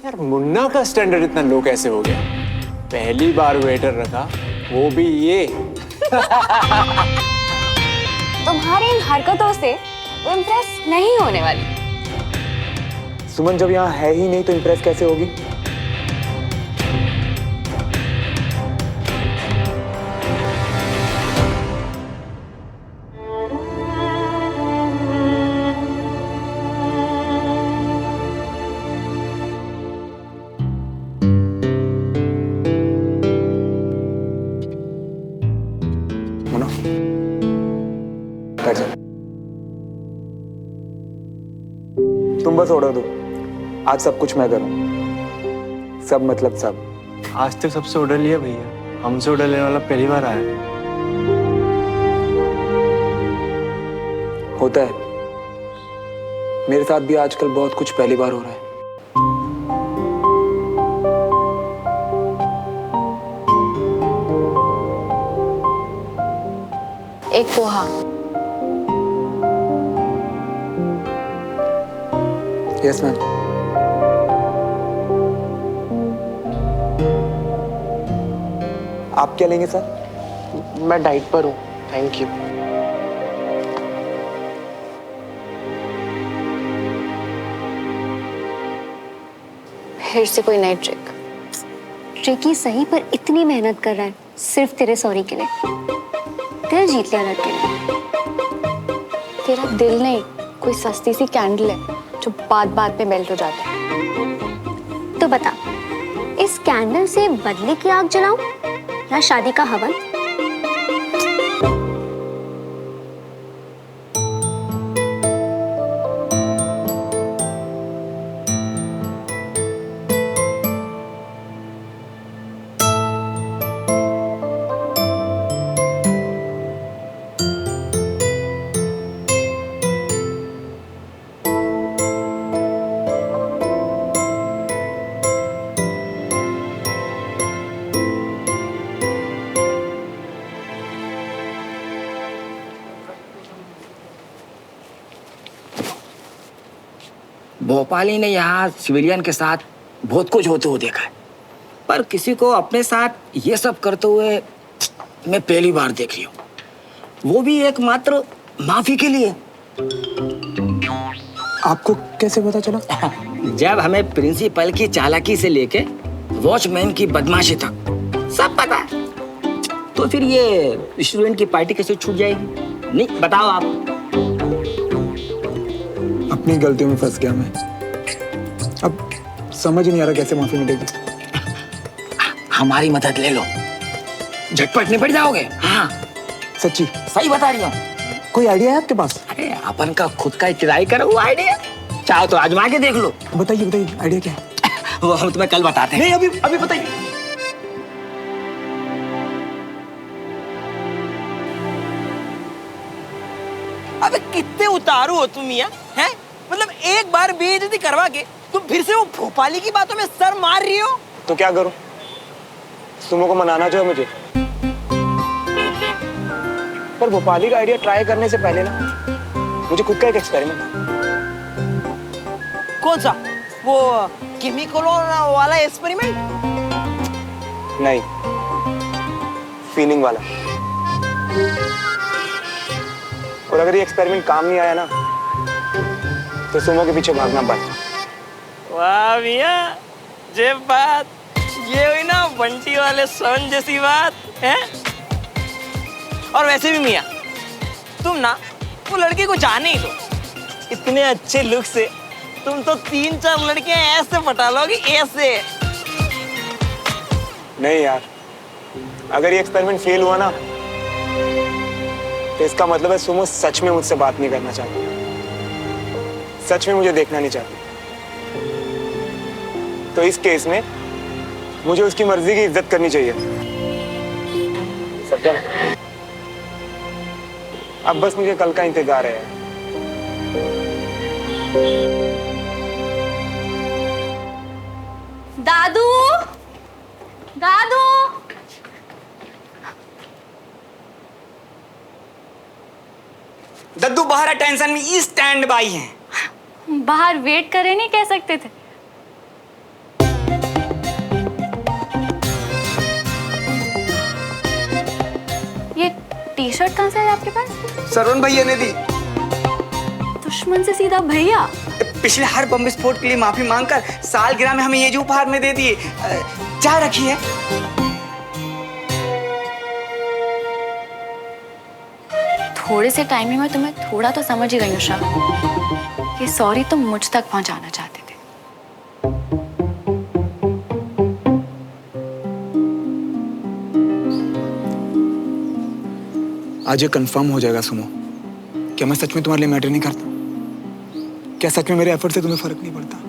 यार मुन्ना का स्टैंडर्ड इतना लो कैसे हो गया? पहली बार वेटर रखा, वो भी ये। तुम्हारी इन हरकतों से वो इम्प्रेस नहीं होने वाली। सुमन जब यहाँ है ही नहीं तो इम्प्रेस कैसे होगी? मोना, बैठ जा। तुम बस ऑर्डर दो, आज सब कुछ मैं करूं। सब मतलब सब। आज तक सबसे ऑर्डर लिया भैया, हमसे ऑर्डर लेने वाला पहली बार आया। होता है, मेरे साथ भी आजकल बहुत कुछ पहली बार हो रहा है। एक पोहा। Yes ma'am. आप क्या लेंगे सर? मैं डाइट पर हूँ, थैंक यू। फिर से कोई नई ट्रिक। ट्रिकी सही पर इतनी मेहनत कर रहा है सिर्फ तेरे सॉरी के लिए। दिल जीत लिया लड़के ने। तेरा दिल नहीं, कोई सस्ती सी कैंडल है जो बात बात पे मेल्ट हो जाता है। तो बता, इस कैंडल से बदले की आग जलाऊं या शादी का हवन? भोपाली ने यहाँ सिविलियन के साथ बहुत कुछ होते हुए देखा है, पर किसी को अपने साथ ये सब करते हुए मैं पहली बार देख रही हूँ, वो भी एकमात्र माफी के लिए। आपको कैसे पता चला? जब हमें प्रिंसिपल की चालाकी से लेके वॉचमैन की बदमाशी तक सब पता है, तो फिर ये स्टूडेंट की पार्टी कैसे छूट जाएगी? नहीं बताओ आप। अपनी गलतियों में फंस गया मैं। अब समझ ही नहीं आ रहा कैसे माफी मिलेगी। हमारी मदद ले लो, झटपट निपट जाओगे। हाँ सच्ची? सही बता रही हूँ। कोई आइडिया है आपके पास? अरे अपन का खुद का ट्राई करो वो आइडिया, चाहो तो आजमा के देख लो। बताइए बताइए, आइडिया क्या है? वो हम तुम्हें कल बताते हैं। नहीं, अभी अभी बताइए। अबे कितने उतारू हो तुम मियां, हैं? मतलब एक बार बेइज्जती करवा के तुम फिर से वो भोपाली की बातों में सर मार रही हो। तो क्या करूं? सुमो को मनाना चाहिए मुझे। पर भोपाली का आइडिया ट्राई करने से पहले ना मुझे खुद का एक एक्सपेरिमेंट। कौन सा? वो केमिकल वाला एक्सपेरिमेंट? नहीं, फीलिंग वाला। और अगर ये एक्सपेरिमेंट काम नहीं आया ना तो सुमो के पीछे भागना बंद। वाह मियां, जे बात ये हुई ना बंटी वाले सोन जैसी बात है। और वैसे भी मियां, तुम ना वो लड़के को जाने ही दो। इतने अच्छे लुक से तुम तो 3-4 लड़कियां ऐसे पटा लोगी, ऐसे। नहीं यार, अगर ये एक्सपेरिमेंट फेल हुआ ना तो इसका मतलब है सुमो सच में मुझसे बात नहीं करना चाहती, सच में मुझे देखना नहीं चाहती। तो इस केस में मुझे उसकी मर्जी की इज्जत करनी चाहिए। समझा? अब बस मुझे कल का इंतजार है। दादू, दादू। दद्दू बाहर टेंशन में स्टैंड बाई हैं। बाहर वेट करे नहीं कह सकते थे? टी शर्ट कहाँ से है आपके पास? सरवण भैया ने दी। दुश्मन से सीधा भैया। पिछले हर बम विस्फोट के लिए माफी मांगकर सालगिरह में हमें ये जो उपहार में दे दिए। चाय रखी है। थोड़े से टाइम में तुम्हें थोड़ा तो समझ ही गई हूँ शा। ये सॉरी तुम मुझ तक पहुंचाना चाहते थे। आज ये कंफर्म हो जाएगा सुमो, क्या मैं सच में तुम्हारे लिए मैटर नहीं करता? क्या सच में मेरे एफर्ट से तुम्हें फर्क नहीं पड़ता?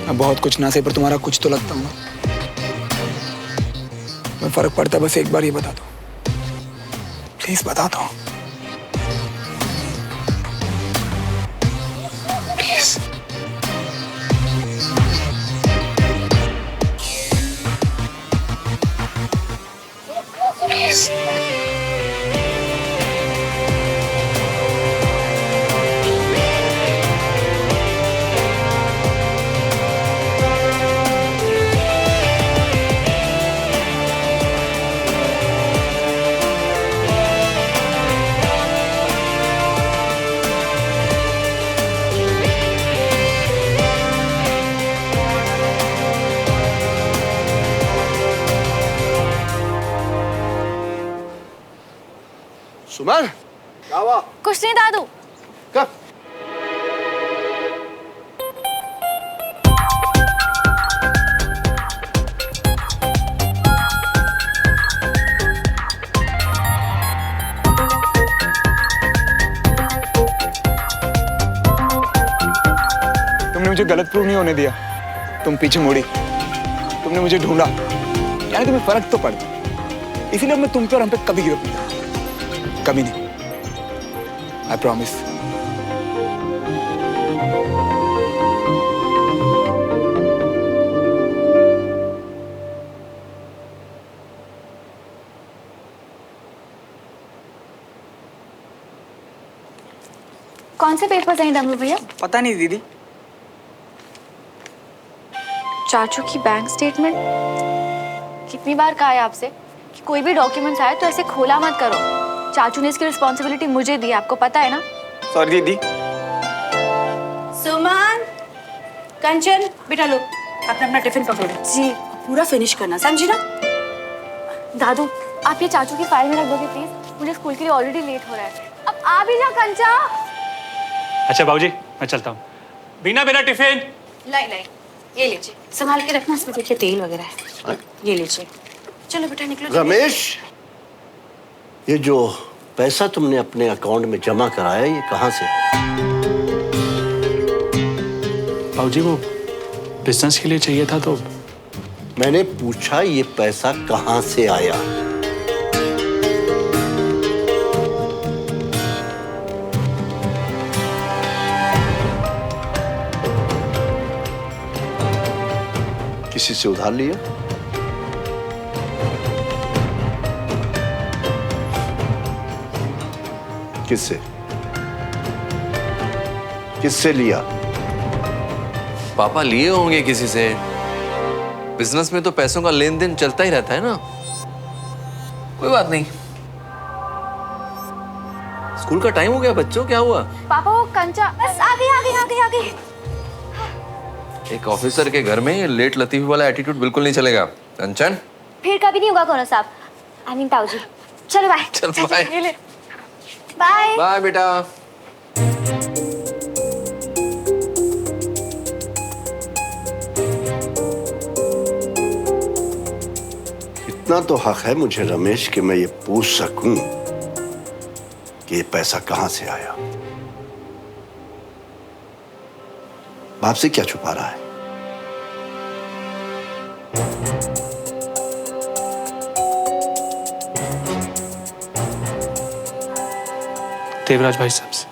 अब बहुत कुछ ना सही पर तुम्हारा कुछ तो लगता हूँ ना। मैं फर्क पड़ता बस एक बार ये बता दो, प्लीज बता दो प्लीज। प्लीज सुमन, क्या हुआ? कुछ नहीं दादू। कब? तुमने मुझे गलत प्रूव नहीं होने दिया। तुम पीछे मुड़ी, तुमने मुझे ढूंढा, यानी तुम्हें फर्क तो पड़ा। इसीलिए मैं तुम पे और हम पे कभी गिरफ्त नहीं करूंगा, कभी नहीं। I promise. कौन से पेपर्स हैं डमरू भैया? पता नहीं दीदी। चाचू की बैंक स्टेटमेंट। कितनी बार कहा है आपसे कि कोई भी डॉक्यूमेंट्स आए तो ऐसे खोला मत करो। चाचू ने इसकी रिस्पॉन्सिबिलिटी मुझे दी, आपको पता है ना? सॉरी दीदी। सुमन, कंचन, बेटा लो अपना अपना टिफिन पकड़ो। जी। पूरा फिनिश करना, समझी ना? दादू आप ये चाचू की फाइल में रख दोगे प्लीज? मुझे स्कूल के लिए ऑलरेडी लेट हो रहा है। अब आ भी जा कंचा। अच्छा बाबूजी, मैं चलता हूँ। बीना बेटा टिफिन। लाई लाई, ये लीजिए, संभाल के रखना, इसमें देखिए तेल वगैरह है। ये लीजिए, चलो बेटा निकलो। रमेश, ये जो पैसा तुमने अपने अकाउंट में जमा कराया, ये कहाँ से? बाबूजी वो बिजनेस के लिए चाहिए था तो। मैंने पूछा ये पैसा कहाँ से आया? किसी से उधार लिया? किससे? किससे लिया? पापा लिए होंगे किसी से। बिजनेस में तो पैसों का लेन देन चलता ही रहता है ना। कोई बात नहीं। स्कूल का टाइम हो गया बच्चों, क्या हुआ? पापा वो कंचा बस आ गई आ गई आ गई आ गई। एक ऑफिसर के घर में लेट लतीफी वाला एटीट्यूड बिल्कुल नहीं चलेगा। कंचन, फिर कभी नहीं होगा कोनो साहब। आई मीन ताऊ जी। चलो बाय। चल बाय। बाय। बाय बेटा। इतना तो हक है मुझे रमेश कि मैं ये पूछ सकूं कि ये पैसा कहां से आया। बाप से क्या छुपा रहा है? देवराज भाई साहब से।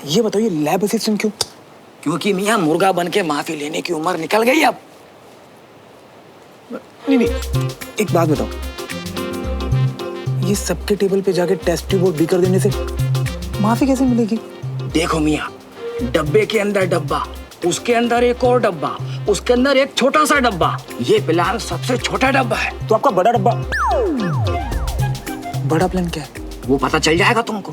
ये बताओ ये लैब असिस्टेंट क्यों? क्योंकि मियाँ मुर्गा बन के माफी लेने की उम्र निकल गई अब। नहीं नहीं, एक बात बताओ, ये सबके टेबल पे जाके टेस्ट ट्यूब और बीकर देने से माफी कैसे मिलेगी? देखो मियाँ, डब्बे के अंदर डब्बा, उसके अंदर एक और डब्बा, उसके अंदर एक छोटा सा डब्बा। ये प्लान सबसे छोटा डब्बा है। तो आपका बड़ा डब्बा, बड़ा प्लान क्या है? वो पता चल जाएगा तुमको।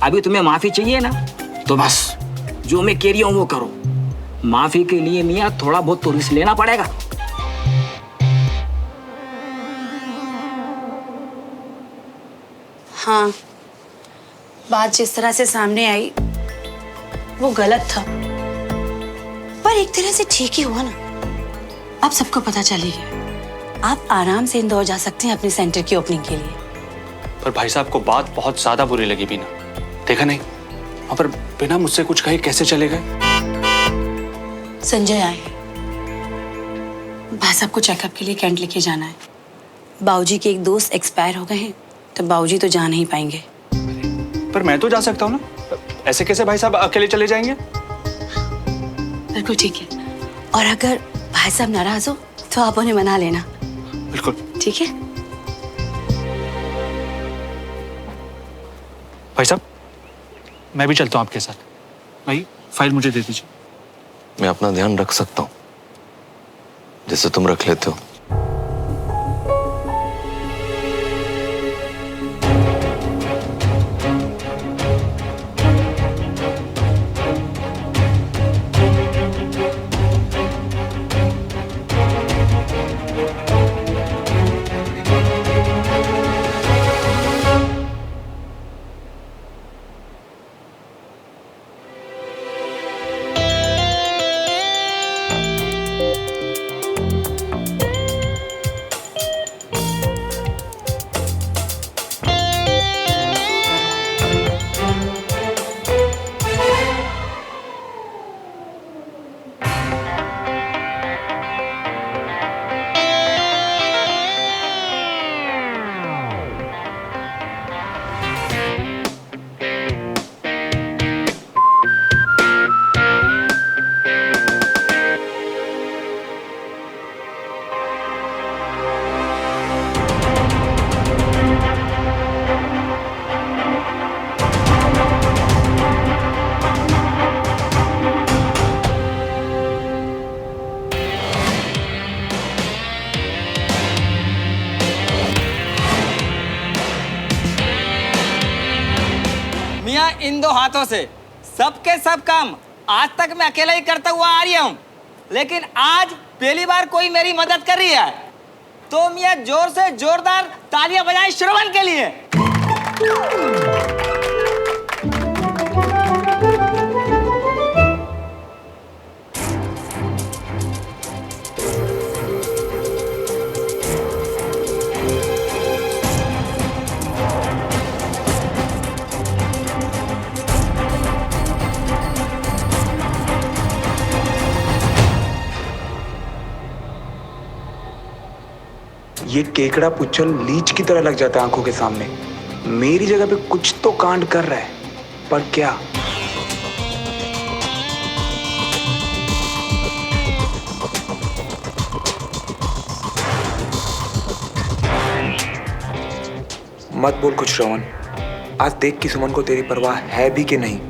अभी तुम्हें माफी चाहिए ना, तो बस जो मैं कह रही हूँ वो करो। माफी के लिए मियाँ थोड़ा बहुत तो रिस्क लेना पड़ेगा। हाँ, बात जिस तरह से सामने आई वो गलत था, पर एक तरह से ठीक ही हुआ ना। अब सबको पता चल ही गया। आप आराम से इंदौर जा सकते हैं अपने सेंटर की ओपनिंग के लिए। पर भाई साहब को बात बहुत ज्यादा बुरी लगी बीना। देखा नहीं वहां पर बिना मुझसे कुछ कहे कैसे चले गए? संजय आए हैं। भाई साहब को चेकअप के लिए कैंट लेके जाना है। बाबूजी के एक दोस्त एक्सपायर हो गए हैं, तो बाबूजी तो जा नहीं पाएंगे। पर मैं तो जा सकता हूँ ना, ऐसे कैसे भाई साहब अकेले चले जाएंगे? बिल्कुल ठीक है। और अगर भाई साहब नाराज हो तो आप उन्हें मना लेना। बिल्कुल ठीक है। भाई साहब, मैं भी चलता हूँ आपके साथ। भाई फाइल मुझे दे दीजिए। मैं अपना ध्यान रख सकता हूँ जैसे तुम रख लेते हो। मियाँ इन दो हाथों से सबके सब काम आज तक मैं अकेला ही करता हुआ आ रहा हूँ, लेकिन आज पहली बार कोई मेरी मदद कर रही है। तो मियाँ जोर से जोरदार तालियां बजाएं श्रवण के लिए। ये केकड़ा पुच्छल लीच की तरह लग जाता है आंखों के सामने। मेरी जगह पे कुछ तो कांड कर रहा है, पर क्या? मत बोल कुछ श्रवण। आज देख कि सुमन को तेरी परवाह है भी कि नहीं।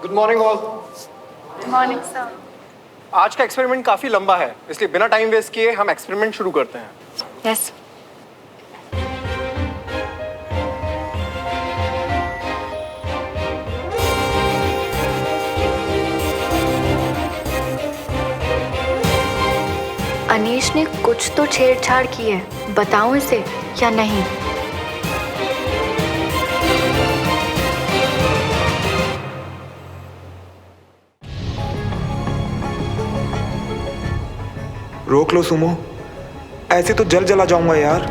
Good morning all. Good morning sir. आज का एक्सपेरिमेंट काफी लंबा है, इसलिए बिना टाइम वेस्ट किए हम एक्सपेरिमेंट शुरू करते हैं। यस। अनीश ने कुछ तो छेड़छाड़ की है, बताऊं इसे या नहीं? रोक लो सुमो, ऐसे तो जल जला जाऊंगा यार।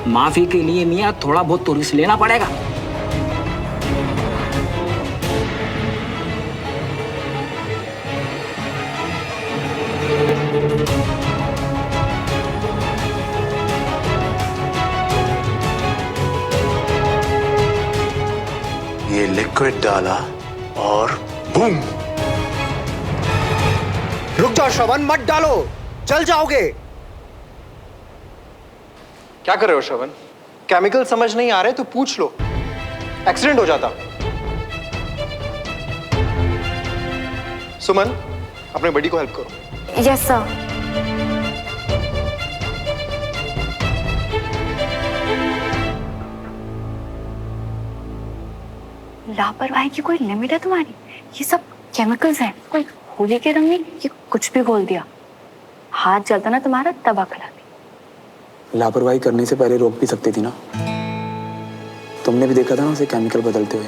माफी के लिए मियाँ थोड़ा बहुत तो रिस्क लेना पड़ेगा। ये लिक्विड डाला और बूम। रुक जाओ श्रवण, मत डालो, जल जाओगे। क्या कर रहे हो श्रवण? केमिकल समझ नहीं आ रहे तो पूछ लो, एक्सीडेंट हो जाता। सुमन, अपने बड़ी को हेल्प करो। Yes sir. लापरवाही की कोई लिमिट है तुम्हारी? ये सब केमिकल्स हैं, कोई होली के रंग नहीं कि कुछ भी घोल दिया। हाथ जलता ना तुम्हारा तब अकल आती। लापरवाही करने से पहले रोक भी सकती थी ना। तुमने भी देखा था ना उसे केमिकल बदलते हुए।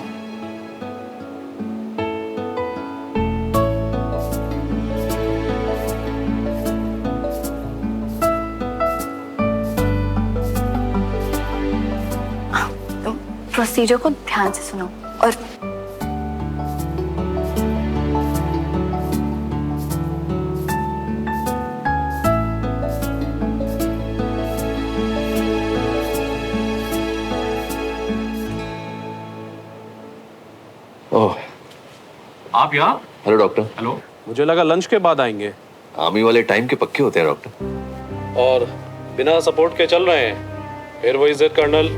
तुम प्रोसीजर को ध्यान से सुनो और ओह, आप यहाँ? Hello doctor. हेलो, मुझे लगा लंच के बाद आएंगे। आर्मी वाले टाइम के पक्के होते हैं डॉक्टर। और बिना सपोर्ट के चल रहे हैं। फिर वो इज्जत कर्नल।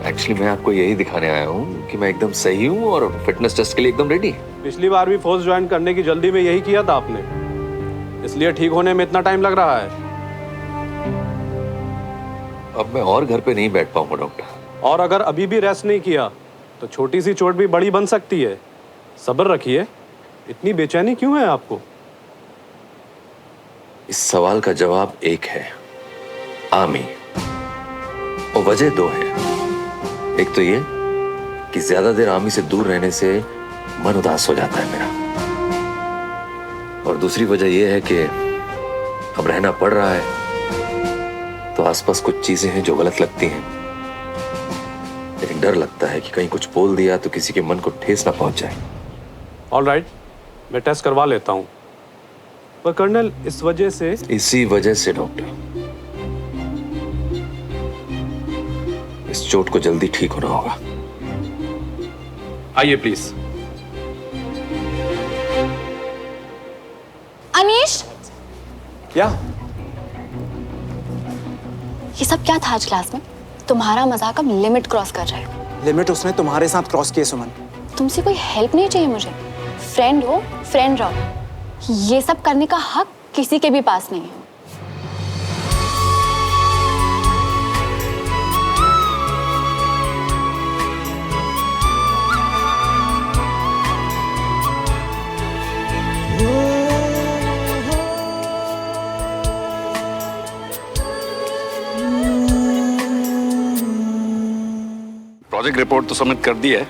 एक्चुअली मैं आपको यही दिखाने आया हूँ कि मैं एकदम सही हूँ और फिटनेस टेस्ट के लिए एकदम रेडी। पिछली बार भी फोर्स ज्वाइन करने की जल्दी में यही किया था आपने, इसलिए ठीक होने में इतना टाइम लग रहा है। अब मैं और घर पे नहीं बैठ पाऊंगा डॉक्टर। और अगर अभी भी रेस्ट नहीं किया तो छोटी सी चोट भी बड़ी बन सकती है। सब्र रखिए। इतनी बेचैनी क्यों है आपको? इस सवाल का जवाब एक है, आर्मी। और वजह दो है। एक तो ये कि ज्यादा देर आर्मी से दूर रहने से मन उदास हो जाता है मेरा, और दूसरी वजह यह है कि अब रहना पड़ रहा है तो आसपास कुछ चीजें हैं जो गलत लगती हैं, लेकिन डर लगता है कि कहीं कुछ बोल दिया तो किसी के मन को ठेस ना पहुंच जाए। ऑलराइट, मैं टेस्ट करवा लेता हूं। पर कर्नल, इस वजह से इसी वजह से डॉक्टर, इस चोट को जल्दी ठीक होना होगा। आइए प्लीज। अनीश, क्या? ये सब क्या था आज क्लास में? तुम्हारा मजाक अब लिमिट क्रॉस कर रहा है। लिमिट उसने तुम्हारे साथ क्रॉस किए सुमन। तुमसे कोई हेल्प नहीं चाहिए मुझे। फ्रेंड हो, फ्रेंड रहो। ये सब करने का हक किसी के भी पास नहीं है। प्रोजेक्ट रिपोर्ट तो सबमिट कर दी है,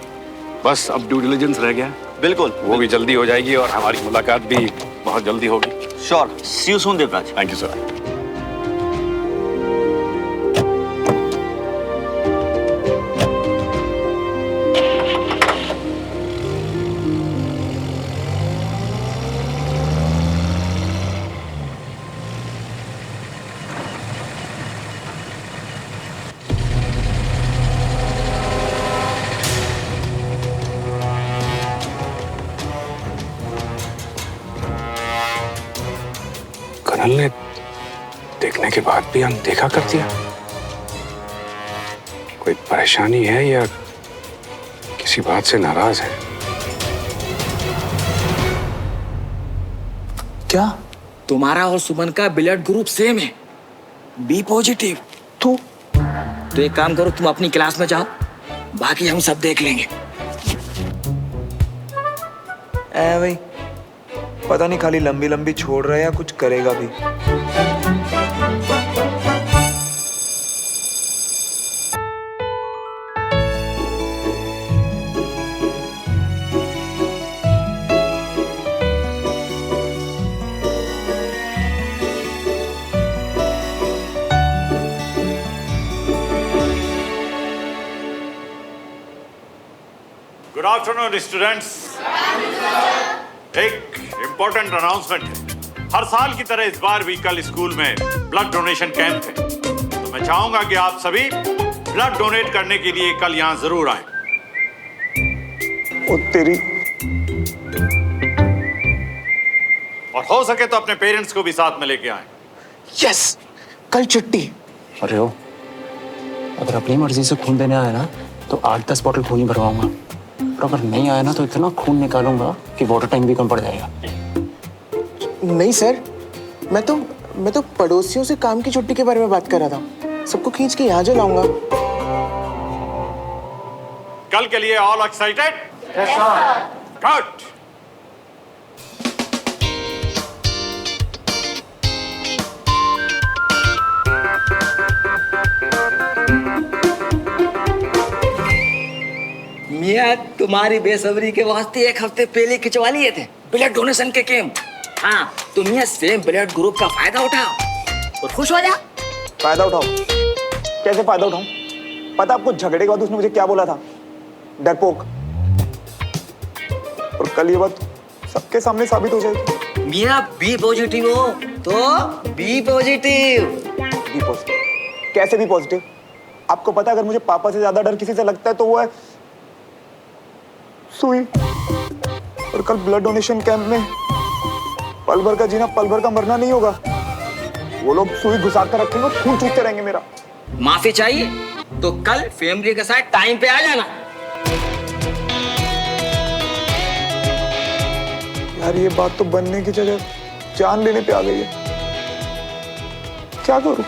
बस अब ड्यू डिलिजेंस रह गया। बिल्कुल, वो भी जल्दी हो जाएगी और हमारी मुलाकात भी बहुत जल्दी होगी। Sure, see you soon Devraj. Thank you sir. Colonel ने देखने के बाद भी अनदेखा कर दिया। कोई परेशानी है या किसी बात से नाराज है? क्या तुम्हारा और सुमन का ब्लड ग्रुप सेम है, बी पॉजिटिव। तो एक काम करो, तुम अपनी क्लास में जाओ, बाकी हम सब देख लेंगे। भाई पता नहीं खाली लंबी लंबी छोड़ रहा है या कुछ करेगा भी। Good afternoon students. एक इम्पोर्टेंट अनाउंसमेंट है। हर साल की तरह इस बार भी कल स्कूल में ब्लड डोनेशन कैंप है, तो मैं चाहूंगा कि आप सभी ब्लड डोनेट करने के लिए कल यहाँ जरूर आए। ओ तेरी। और हो सके तो अपने पेरेंट्स को भी साथ में लेके आए। यस, कल छुट्टी। अरे हो, अगर अपनी मर्जी से खून देने आया ना तो 8-10 बॉटल खून ही भरवाऊंगा, और अगर नहीं आया ना तो इतना खून निकालूंगा कि वाटर टैंक भी कम पड़ जाएगा। नहीं सर, मैं तो पड़ोसियों से काम की छुट्टी के बारे में बात कर रहा था। सबको खींच के यहाँ जो लाऊंगा। कल के लिए all excited? Yes sir. Good. मियाँ तुम्हारी बेसब्री के वास्ते 1 हफ्ते पहले खिंचवा लिए थे ब्लड डोनेशन के कैंप। हाँ, तुम ये सेम ब्लड ग्रुप का फायदा उठाओ और खुश हो जा। फायदा उठाओ? कैसे फायदा उठाऊं? पता आपको झगड़े के बाद उसने मुझे क्या बोला था? डरपोक। और कल ये बात सबके सामने साबित हो जाएगी। मियाँ बी पॉजिटिव हो तो बी पॉजिटिव। Be positive? कैसे बी पॉजिटिव? आपको पता है अगर मुझे पापा से ज्यादा डर किसी से लगता है तो वो है सुई। और कल ब्लड डोनेशन कैंप में पल भर का जीना पल भर का मरना नहीं होगा। वो लोग सुई घुसा कर रखेंगे और खून चूसते रहेंगे मेरा। माफी चाहिए तो कल फैमिली के साथ टाइम पे आ जाना। यार ये बात तो बनने की जगह जान लेने पे आ गई है। क्या करूं?